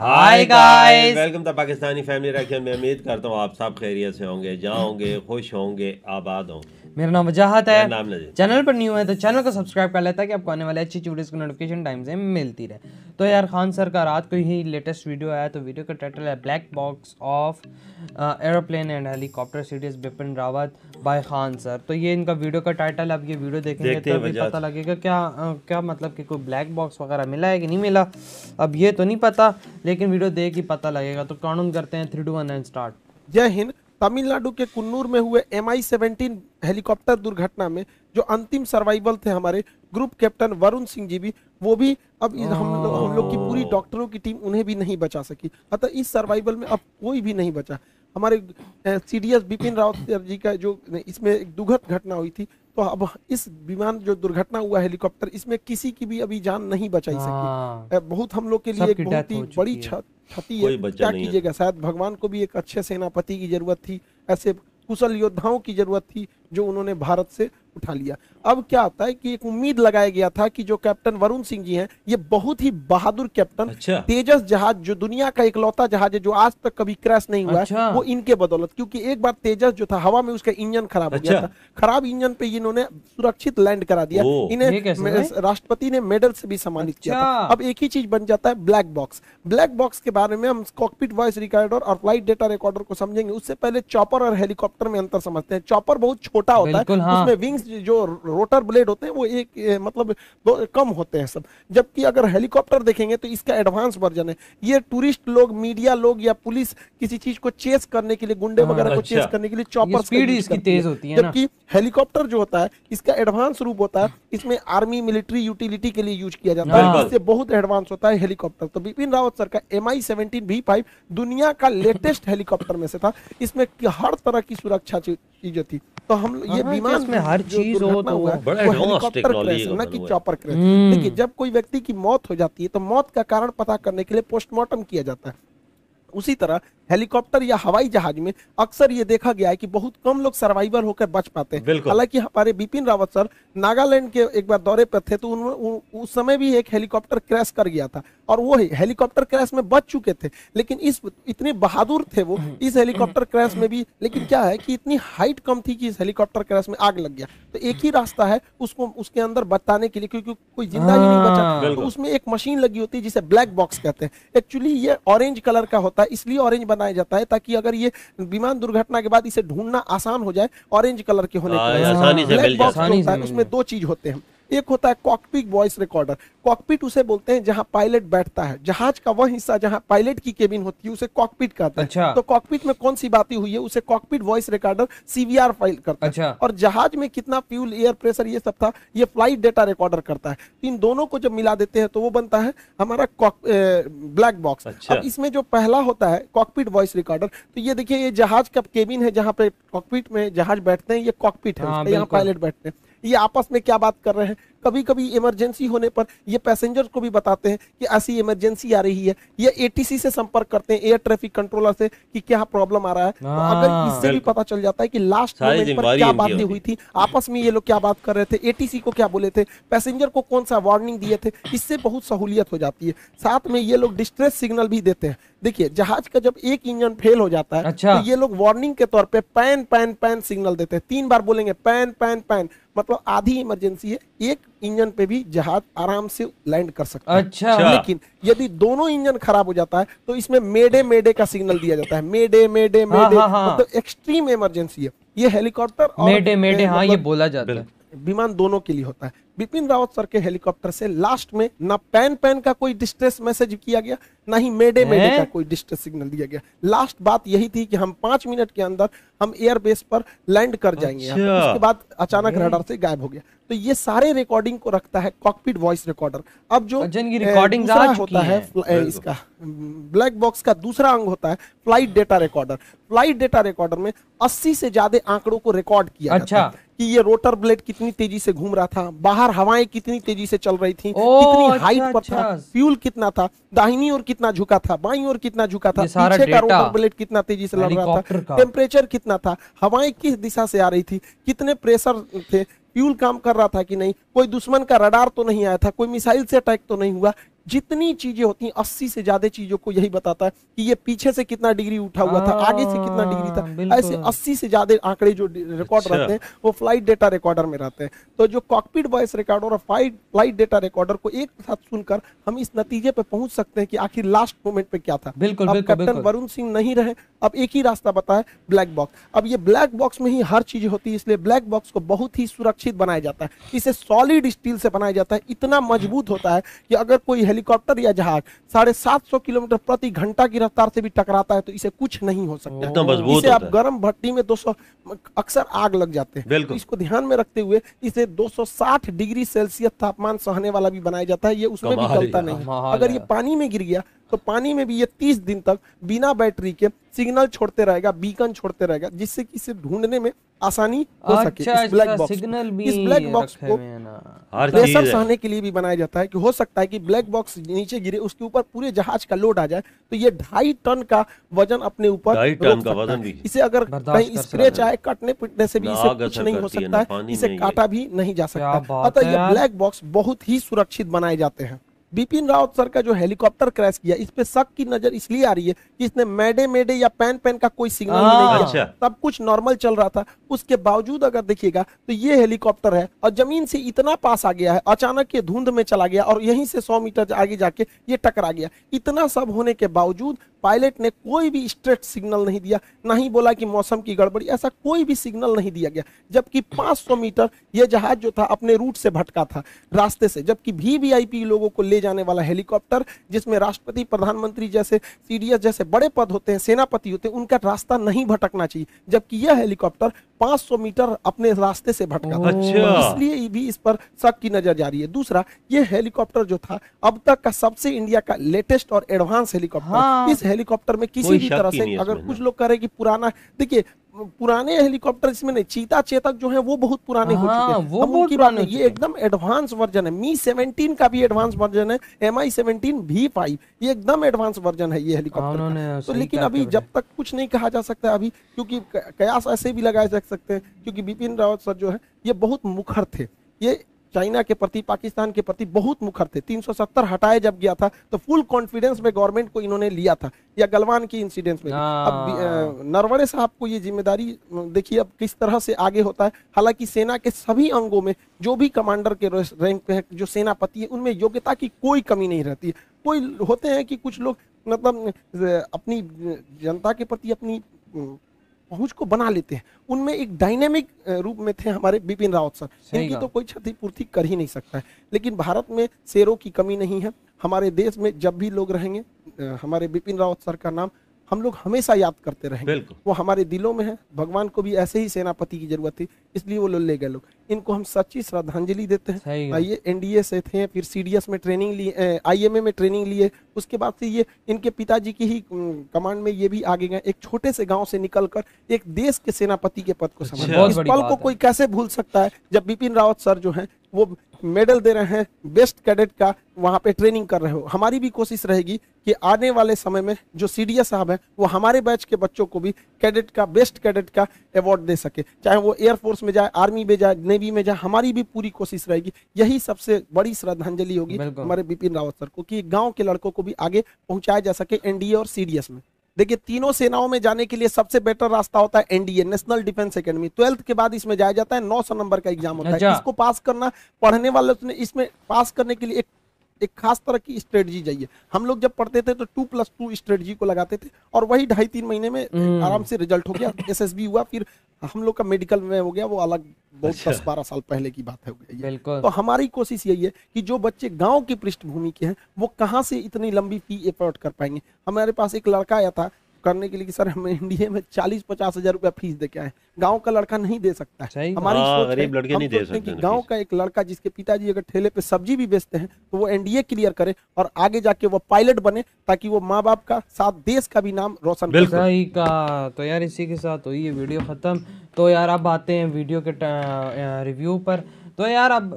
Hi guys, welcome to Pakistani family reaction में। उम्मीद करता हूँ आप सब खैरियत से होंगे, जहाँ होंगे खुश होंगे, आबाद होंगे। मेरा नाम वजाहत है। नाम नजीर। चैनल पर न्यू है तो चैनल को सब्सक्राइब कर लेता है कि आपको आने वाले अच्छी वीडियोस की नोटिफिकेशन टाइम से मिलती रहे। तो यार खान सर का रात को ही लेटेस्ट वीडियो आया, तो वीडियो का टाइटल है black box of aeroplane and helicopter series Bipin Rawat by Khan sir. तो ये इनका वीडियो का टाइटल, अब ये वीडियो देखेंगे तो भी पता लगेगा क्या मतलब कि कोई ब्लैक बॉक्स वगैरह मिला है कि नहीं मिला, अब ये तो नहीं पता, लेकिन वीडियो देख ही पता लगेगा। तो काउंट करते हैं 3, 2, 1 एंड स्टार्ट। जय हिंद। तमिलनाडु के कुन्नूर में हुए MI-17 हेलीकॉप्टर दुर्घटना में जो अंतिम सर्वाइवल थे हमारे ग्रुप कैप्टन वरुण सिंह जी भी, वो भी अब हम लोग की पूरी डॉक्टरों की टीम उन्हें भी नहीं बचा सकी। अतः इस सर्वाइवल में अब कोई भी नहीं बचा। हमारे CDS बिपिन रावत जी का जो इसमें एक दुखद घटना हुई थी, तो अब इस विमान जो दुर्घटना हुआ हेलीकॉप्टर, इसमें किसी की भी अभी जान नहीं बचाई सकी। बहुत हम लोग के लिए एक बहुत ही बड़ी क्षति है। क्या कीजिएगा, शायद भगवान को भी एक अच्छे सेनापति की जरूरत थी, ऐसे कुशल योद्धाओं की जरूरत थी जो उन्होंने भारत से उठा लिया। अब क्या होता है कि एक उम्मीद लगाया गया था कि जो कैप्टन वरुण सिंह जी हैं, ये बहुत ही बहादुर कैप्टन, तेजस जहाज जो दुनिया का इकलौता जहाज है जो आज तक कभी क्रैश नहीं हुआ है, वो इनके बदौलत, क्योंकि एक बार तेजस जो था हवा में उसका इंजन खराब हो गया था। खराब इंजन पे इन्होंने सुरक्षित लैंड करा दिया। इन्हें राष्ट्रपति ने मेडल से भी सम्मानित किया था। अब एक ही चीज बन जाता है ब्लैक बॉक्स। ब्लैक बॉक्स के बारे में हम कॉकपिट वॉइस रिकॉर्डर और फ्लाइट डेटा रिकॉर्डर को समझेंगे, उससे पहले चॉपर और हेलीकॉप्टर में अंतर समझते हैं। चॉपर बहुत छोटा होता है, उसमें विंग्स जो रोटर ब्लेड होते हैं वो एक मतलब कम होते हैं सब, जबकि अगर हेलीकॉप्टर देखेंगे तो इसका एडवांस वर्जन है। ये टूरिस्ट लोग, मीडिया लोग या पुलिस किसी चीज को चेस करने के लिए, गुंडे वगैरह को चेस करने के लिए चॉपर स्पीड इसकी तेज होती है, जबकि हेलीकॉप्टर जो होता है इसका एडवांस रूप होता है, इसमें आर्मी मिलिट्री यूटिलिटी के लिए यूज किया जाता है, इससे बहुत एडवांस होता है हेलीकॉप्टर। तो बिपिन रावत सर का MI-17 V5 दुनिया का लेटेस्ट हेलीकॉप्टर में से था। इसमें हर तरह की सुरक्षा चीजें थी। तो हम ये विमान में हर चीज हो तो वो हेलीकॉप्टर क्रैश है, ना कि चॉपर क्रैश। देखिए, जब कोई व्यक्ति की मौत हो जाती है तो मौत का कारण पता करने के लिए पोस्टमार्टम किया जाता है। उसी तरह हेलीकॉप्टर या हवाई जहाज में अक्सर ये देखा गया है कि बहुत कम लोग सर्वाइवर होकर बच पाते हैं। हालांकि हमारे बिपिन रावत सर नागालैंड के एक बार दौरे पर थे, तो उस समय भी एक हेलीकॉप्टर क्रैश कर गया था और वो हेलीकॉप्टर क्रैश में बच चुके थे, लेकिन इतने बहादुर थे वो इस हेलीकॉप्टर क्रैश में भी। लेकिन क्या है कि इतनी हाइट कम थी कि इस हेलीकॉप्टर क्रैश में आग लग गया। तो एक ही रास्ता है उसको उसके अंदर बताने के लिए, क्योंकि कोई जिंदा ही नहीं बचा, तो उसमें एक मशीन लगी होती है जिसे ब्लैक बॉक्स कहते हैं। एक्चुअली ये ऑरेंज कलर का होता है, इसलिए ऑरेंज बनाया जाता है ताकि अगर ये विमान दुर्घटना के बाद इसे ढूंढना आसान हो जाए। ऑरेंज कलर के होने के ब्लैक बॉक्स होता है, उसमें दो चीज होते हैं। एक होता है कॉकपिट वॉइस रिकॉर्डर। कॉकपिट उसे बोलते हैं जहां पायलट बैठता है, जहाज का वह हिस्सा जहां पायलट की केबिन होती है उसे कॉकपिट कहते हैं। तो कॉकपिट में कौन सी बातें हुई है उसे cockpit voice recorder CVR file करता है। और जहाज में कितना फ्यूल, एयर प्रेशर, ये सब था, ये फ्लाइट डेटा रिकॉर्डर करता है। इन दोनों को जब मिला देते हैं तो वो बनता है हमारा ब्लैक बॉक्स। अब इसमें जो पहला होता है कॉकपिट वॉइस रिकॉर्डर, तो ये देखिए, ये जहाज का केबिन है जहां पे कॉकपिट में जहाज बैठते हैं, ये कॉकपिट है, यहाँ पायलट बैठते हैं। ये आपस में क्या बात कर रहे हैं, कभी कभी इमरजेंसी होने पर ये पैसेंजर को भी बताते हैं कि ऐसी इमरजेंसी आ रही है। ये ATC से संपर्क करते हैं, एयर ट्रैफिक कंट्रोलर से, कि क्या प्रॉब्लम आ रहा है। तो अगर इससे भी पता चल जाता है कि लास्ट मोमेंट पर क्या बातें हुई थी, आपस में ये लोग क्या बात कर रहे थे, ATC को क्या बोले थे, पैसेंजर को कौन सा वार्निंग दिए थे, इससे बहुत सहूलियत हो जाती है। साथ में ये लोग डिस्ट्रेस सिग्नल भी देते हैं। देखिए, जहाज का जब एक इंजन फेल हो जाता है तो ये लोग वार्निंग के तौर पे पैन पैन पैन सिग्नल देते हैं। 3 बार बोलेंगे पैन पैन पैन, मतलब आधी इमरजेंसी है, एक इंजन पे भी जहाज आराम से लैंड कर सकता है। लेकिन यदि दोनों इंजन खराब हो जाता है तो इसमें मेडे मेडे का सिग्नल दिया जाता है। मेडे मेडे मेडे मतलब एक्सट्रीम इमरजेंसी है। ये हेलीकॉप्टर और मेडे मेडे, हाँ, ये बोला जाता है। विमान दोनों के लिए होता है। बिपिन रावत सर के हेलीकॉप्टर से लास्ट में ना पैन पैन का कोई डिस्ट्रेस मैसेज किया गया, ना ही मेडे मेडे का कोई डिस्ट्रेस सिग्नल दिया गया। लास्ट बात यही थी कि हम 5 मिनट के अंदर हम एयरबेस पर लैंड कर जाएंगे। उसके बाद अचानक रडार से गायब हो गया। तो ये सारे रिकॉर्डिंग को रखता है कॉकपिट वॉइस रिकॉर्डर। अब जो रिकॉर्डिंग होता है इसका ब्लैक बॉक्स का दूसरा अंग होता है flight data recorder. Flight data recorder में 80 से ज्यादा आंकड़ों को रिकॉर्ड किया जाता है कि ये रोटर ब्लेड कितनी तेजी से घूम रहा था, बाहर हवाएं कितनी तेजी से चल रही थी, कितनी हाइट पर था, फ्यूल कितना था, दाहिनी ओर कितना झुका था, बाईं ओर कितना झुका था, पीछे का रोटर ब्लेड कितना तेजी से लड़ रहा था, टेम्परेचर कितना था, हवाएं किस दिशा से आ रही थी, कितने प्रेशर थे, फ्यूल काम कर रहा था कि नहीं, कोई दुश्मन का रडार तो नहीं आया था, कोई मिसाइल से अटैक तो नहीं हुआ। जितनी चीजें होती हैं 80 से ज्यादा चीजों को यही बताता है कि ये पीछे से कितना डिग्री उठा हुआ था, आगे से कितना डिग्री था। बिल्कुल। ऐसे 80 से ज्यादा आंकड़े जो रिकॉर्ड अच्छा। रहते हैं वो फ्लाइट डेटा रिकॉर्डर में रहते हैं। तो जो कॉकपिट वॉइस रिकॉर्डर और फ्लाइट डेटा रिकॉर्डर को एक साथ सुनकर हम इस नतीजे पे पहुंच सकते हैं कि आखिर लास्ट मोमेंट पे क्या था। बिल्कुल, अब बिल्कुल, कैप्टन बिल्कुल। वरुण सिंह नहीं रहे, अब एक ही रास्ता बताया, ब्लैक बॉक्स। अब ये ब्लैक बॉक्स में ही हर चीज होती है, इसलिए ब्लैक बॉक्स को बहुत ही सुरक्षित बनाया जाता है। इसे सॉलिड स्टील से बनाया जाता है, इतना मजबूत होता है कि अगर कोई हेलीकॉप्टर या जहाज 750 किलोमीटर प्रति घंटा की रफ्तार से भी टकराता है तो इसे कुछ नहीं हो सकता। इतना मजबूत इसे होता आप है। गर्म भट्टी में 200 अक्सर आग लग जाते हैं, बिल्कुल। तो इसको ध्यान में रखते हुए इसे 260 डिग्री सेल्सियस तापमान सहने वाला भी बनाया जाता है। ये उसमें भी कमाल गलता है। नहीं है। कमाल अगर ये है। पानी में गिर गया तो पानी में भी ये 30 दिन तक बिना बैटरी के सिग्नल छोड़ते रहेगा, बीकन छोड़ते रहेगा, जिससे कि इसे ढूंढने में आसानी हो सके। अच्छा, इस ब्लैक अच्छा, बॉक्स सिग्नल भी इस ब्लैक बॉक्स रखे को हुए हैं ना। हर प्रेशर चीज है। सहने के लिए भी बनाया जाता है कि हो सकता है कि ब्लैक बॉक्स नीचे गिरे, उसके ऊपर पूरे जहाज का लोड आ जाए तो ये 2.5 टन का वजन अपने ऊपर 2.5 टन रोक का सकता वजन है। भी। इसे अगर बर्दाश्त कहीं कर स्क्रैच सकता है। आए, कटने पिटने से भी ना इसे आग कुछ असर नहीं हो करती है, सकता ना है, पानी इसे में ये। काटा भी नहीं जा क्या सकता। बात अतः है ये यार। ब्लैक बॉक्स बहुत ही सुरक्षित बनाए जाते हैं। बिपिन रावत सर का जो हेलीकॉप्टर क्रैश किया, इस पे शक की नजर इसलिए आ रही है कि इसने मैडे मैडे या पैन पैन का कोई सिग्नल ही नहीं अच्छा। दिया, सब कुछ नॉर्मल चल रहा था। उसके बावजूद अगर देखिएगा तो ये हेलीकॉप्टर है और जमीन से इतना पास आ गया है, अचानक ये धुंध में चला गया और यहीं से 100 मीटर आगे जाके ये टकरा गया। इतना सब होने के बावजूद पायलट ने कोई भी स्ट्रेट सिग्नल नहीं दिया, ना ही बोला कि मौसम की गड़बड़ी, ऐसा कोई भी सिग्नल नहीं दिया गया। जबकि 500 मीटर ये जहाज जो था अपने रूट से भटका था, रास्ते से। जबकि वीवीआईपी लोगों को ले जाने वाला हेलीकॉप्टर, जिसमें राष्ट्रपति, प्रधानमंत्री जैसे सीडीएस जैसे बड़े पद होते हैं, सेनापति होते हैं, उनका रास्ता नहीं भटकना चाहिए। जबकि यह हेलीकॉप्टर 500 मीटर अपने रास्ते से भटका था। अच्छा। इसलिए भी इस पर शक की नजर जा रही है। दूसरा, ये हेलीकॉप्टर जो था अब तक का सबसे इंडिया का लेटेस्ट और एडवांस हेलीकॉप्टर। हाँ। इस हेलीकॉप्टर में किसी कोई भी शक तरह ही से नहीं है अगर इसमें कुछ ना। लोग कह रहे कि पुराना, देखिए पुराने हेलीकॉप्टर इसमें नहीं, चीता चेतक जो है वो बहुत पुराने हो हाँ, चुके हैं, वो हम बहुत उनकी बात पुराने हो नहीं, ये चुके हैं। एकदम एडवांस वर्जन है। मी 17 का भी एडवांस वर्जन है, MI-17 V5, ये एकदम एडवांस वर्जन है ये हेलीकॉप्टर उन्होंने का। तो सही लेकिन कहा अभी कि जब तक कुछ नहीं कहा जा सकता अभी, क्योंकि कयास ऐसे भी लगाए जा सकते हैं, क्योंकि बिपिन रावत सर जो है ये बहुत मुखर थे। ये चाइना के प्रति, पाकिस्तान के प्रति बहुत मुखर थे। 370 हटाए जब गया था तो फुल कॉन्फिडेंस में गवर्नमेंट को इन्होंने लिया था, या गलवान की इंसिडेंट में भी। अब नरवणे साहब को ये जिम्मेदारी देखिए अब किस तरह से आगे होता है। हालांकि सेना के सभी अंगों में जो भी कमांडर के रैंक पे है, जो सेनापति है, उनमें योग्यता की कोई कमी नहीं रहती है। कोई होते हैं कि कुछ लोग मतलब अपनी जनता के प्रति अपनी पहुंच को बना लेते हैं, उनमें एक डायनेमिक रूप में थे हमारे बिपिन रावत सर। सही इनकी कहा। तो कोई क्षतिपूर्ति कर ही नहीं सकता है। लेकिन भारत में शेरों की कमी नहीं है। हमारे देश में जब भी लोग रहेंगे, हमारे बिपिन रावत सर का नाम हम लोग हमेशा याद करते रहेंगे। बिल्कुल। वो हमारे दिलों में है। भगवान को भी ऐसे ही सेनापति की जरूरत थी, इसलिए वो ले गए लोग। इनको हम सच्ची श्रद्धांजलि देते सही हैं। है। ये एनडीए से थे, फिर सीडीएस में ट्रेनिंग लिए, आईएमए में ट्रेनिंग लिए, उसके बाद से ये इनके पिताजी की ही कमांड में ये भी आगे गए। एक छोटे से गांव से निकलकर एक देश के सेनापति के पद को संभाला। बहुत इस बड़ी पल बात को है। कोई कैसे भूल सकता है जब बिपिन रावत सर जो हैं वो मेडल दे रहे हैं बेस्ट कैडेट का, वहां पे ट्रेनिंग कर रहे हो। हमारी भी कोशिश रहेगी कि आने वाले समय में जो सीडीएस साहब है वो हमारे बैच के बच्चों को भी कैडेट का, बेस्ट कैडेट का अवार्ड दे सके, चाहे वो एयरफोर्स में जाए, आर्मी में जाए, नेवी में जाए। हमारी भी पूरी कोशिश रहेगी। यही सबसे बड़ी श्रद्धांजलि होगी बिल्कुल। हमारे बिपिन रावत सर को, कि गांव के लड़कों को भी आगे पहुंचाया जा सके एनडीए और सीडीएस में। देखिए तीनों सेनाओं में जाने के लिए सबसे बेटर रास्ता होता है NDA, national defence academy. 12th के बाद इसमें जाया जाता है, 900 नंबर का एग्जाम होता अच्छा। है। इसको पास करना, पढ़ने वाले ने इसमें पास करने के लिए एक खास तरह की स्ट्रेटजी चाहिए। हम लोग जब पढ़ते थे तो 2+2 स्ट्रेटजी को लगाते थे और वही 2.5-3 महीने में आराम से रिजल्ट हो गया। एसएसबी हुआ, फिर हम लोग का मेडिकल में हो गया, वो अलग बहुत 10-12 साल पहले की बात है हो गई। बिल्कुल। तो हमारी कोशिश यही है कि जो बच्चे गांव की पृष्ठभूमि के हैं वो कहाँ से इतनी लंबी फी एफोर्ड कर पाएंगे। हमारे पास एक लड़का आया था करने के लिए कि सर हम एनडीए में 40-50 हजार रुपया फीस दे के आए। गांव का लड़का नहीं दे सकता है। सही। हमारी हाँ, सोच गरीब है, लड़के हम नहीं दे सोचते हैं सकते कि ना गांव फीस। का एक लड़का जिसके पिताजी अगर ठेले पे सब्जी भी बेचते हैं तो वो एनडीए क्लियर करे और आगे जाके वो पायलट बने, ताकि वो माँ बाप का साथ देश का भी नाम रोशन कर बिल्कुल। सही का। तो यार इसी के साथ हुई ये वीडियो ख़त्म। तो यार अब आते हैं वीडियो के रिव्यू पर। तो यार अब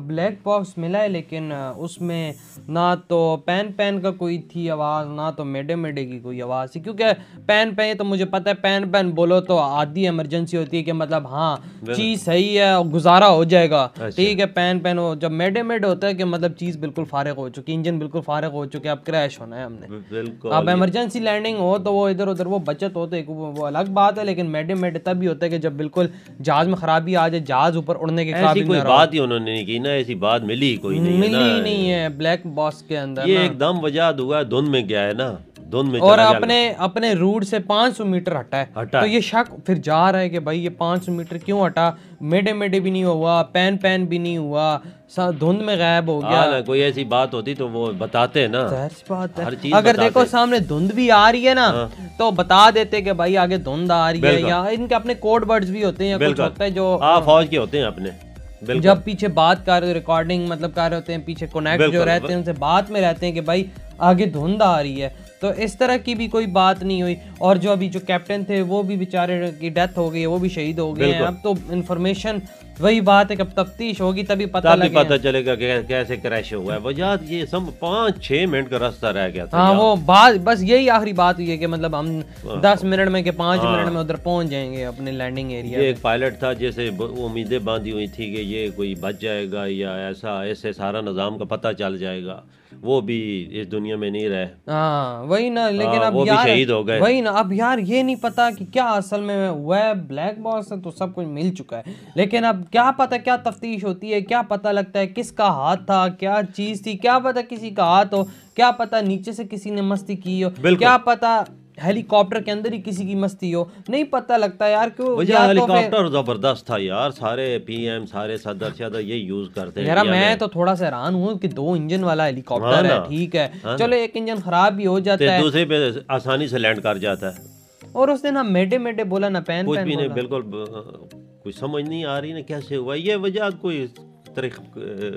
ब्लैक बॉक्स मिला है, लेकिन उसमें ना तो पैन का कोई थी आवाज़, ना तो मेडे की कोई आवाज़ थी। क्योंकि पैन तो मुझे पता है, पैन बोलो तो आधी इमरजेंसी होती है कि मतलब हाँ चीज़ सही है और गुजारा हो जाएगा, ठीक है। पैन हो, जब मेडे होता है कि मतलब चीज़ बिल्कुल फारिग हो चुकी, इंजन बिल्कुल फारिग हो चुके, अब क्रैश होना है हमने। बिल्कुल। अब इमरजेंसी लैंडिंग हो तो वो इधर उधर वो बचत हो तो एक वो अलग बात है, लेकिन मेडे तब भी होता है कि जब बिल्कुल जहाज में खराबी आ जाए, जहाज ऊपर उड़ने के काबिल कोई बात ही उन्होंने नहीं की ना, ऐसी बात मिली कोई नहीं, मिली ही नहीं है ब्लैक बॉक्स के अंदर। ये एकदम वजह हुआ धुंध में गया है ना, धुंध में और चला अपने रूट से 500 मीटर हटा है। तो ये शक फिर जा रहा है कि भाई ये 500 मीटर क्यों हटा, मेडे भी नहीं हुआ, पैन भी नहीं हुआ, धुंध में गायब हो गया। ना कोई ऐसी बात होती तो वो बताते ना, बात है। हर चीज अगर देखो सामने धुंध भी आ रही है ना, तो बता देते कि भाई आगे धुंध आ रही है, या इनके अपने कोड वर्ड्स भी होते हैं, कुछ होता है जो फौज के होते हैं अपने। जब पीछे बात कर रहे, रिकॉर्डिंग मतलब कर रहे होते हैं, पीछे कनेक्ट जो रहते हैं उनसे बात में रहते हैं कि भाई आगे धुंध आ रही है। तो इस तरह की भी कोई बात नहीं हुई। और जो अभी जो कैप्टन थे वो भी बेचारे की डेथ हो गई है, वो भी शहीद हो गए हैं। अब तो इन्फॉर्मेशन वही बात है कि अब तफ्तीश होगी तभी पता चलेगा कि कैसे क्रैश हुआ है। वजह ये सब 5-6 मिनट का रास्ता रह गया था। हाँ वो बात बस यही आखिरी बात हुई है कि मतलब हम 10 मिनट में के 5 मिनट में उधर पहुंच जाएंगे अपने लैंडिंग एरिया। ये एक पायलट था जैसे उम्मीदें बांधी हुई थी कि ये कोई बच जाएगा या ऐसे सारा निजाम का पता चल जाएगा, वो भी इस दुनिया में नहीं रहे। हाँ वही ना, लेकिन अब वो यार भी शहीद हो गए। वही ना, अब यार ये नहीं पता कि क्या असल में हुआ है। ब्लैक बॉक्स तो सब कुछ मिल चुका है, लेकिन अब क्या पता क्या तफ्तीश होती है, क्या पता लगता है किसका हाथ था, क्या चीज थी, क्या पता किसी का हाथ हो, क्या पता नीचे से किसी ने मस्ती की हो, क्या पता हेलीकॉप्टर के अंदर ही किसी की मस्ती हो, नहीं पता लगता यार। क्यों हेलीकॉप्टर जबरदस्त था यार, सारे पीएम सारे सदर ये यूज करते हैं यार। मैं तो थोड़ा सा हैरान हूँ कि 2 इंजन वाला हेलीकॉप्टर है, ठीक है, चलो एक इंजन खराब भी हो जाता है, दूसरे पे आसानी से लैंड कर जाता है। और उसने ना मेडे बोला ना पैन कुछ भी नहीं, बिल्कुल कुछ समझ नहीं आ रही ना कैसे हुआ ये। वजह कोई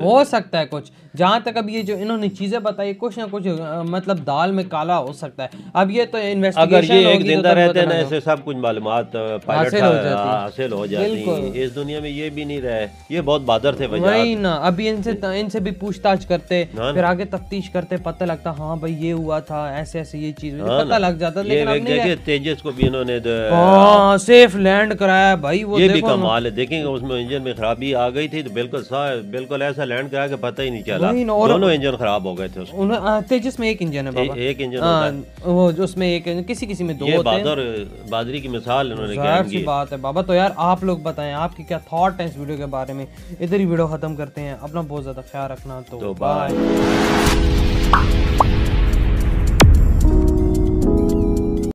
हो सकता है कुछ, जहाँ तक अब ये जो इन्होंने चीजें बताई कुछ ना कुछ मतलब दाल में काला हो सकता है। अब ये तो इन्वेस्टिगेशन अगर ये एक जिंदा रहते हैं ना ऐसे सब कुछ मालूमात हासिल हो जाती। इस दुनिया में ये भी नहीं रहे, ये बहुत बहादुर थे वही ना। अभी इनसे भी पूछताछ करते, फिर आगे तफ्तीश करते, पता लगता हाँ भाई ये हुआ था, ऐसे ये चीज पता लग जाता। लेकिन तेजस को भी इन्होंने सेफ लैंड कराया भाई, वो ये भी कमाल है। देखेंगे उसमें इंजन में खराबी आ गई थी तो बिल्कुल ऐसा लैंड करा के पता ही नहीं चला, दोनों इंजन खराब हो गए थे उसमें। तेजस में एक इंजन है बाबा, एक इंजन वो जो उसमें एक किसी में 2 होते हैं। बहादुरी की मिसाल इन्होंने की बात है बाबा। तो यार आप लोग बताएं आपकी क्या थॉट है इस वीडियो के बारे में। इधर ही वीडियो खत्म करते हैं, अपना बहुत ज्यादा ख्याल रखना, तो बाय।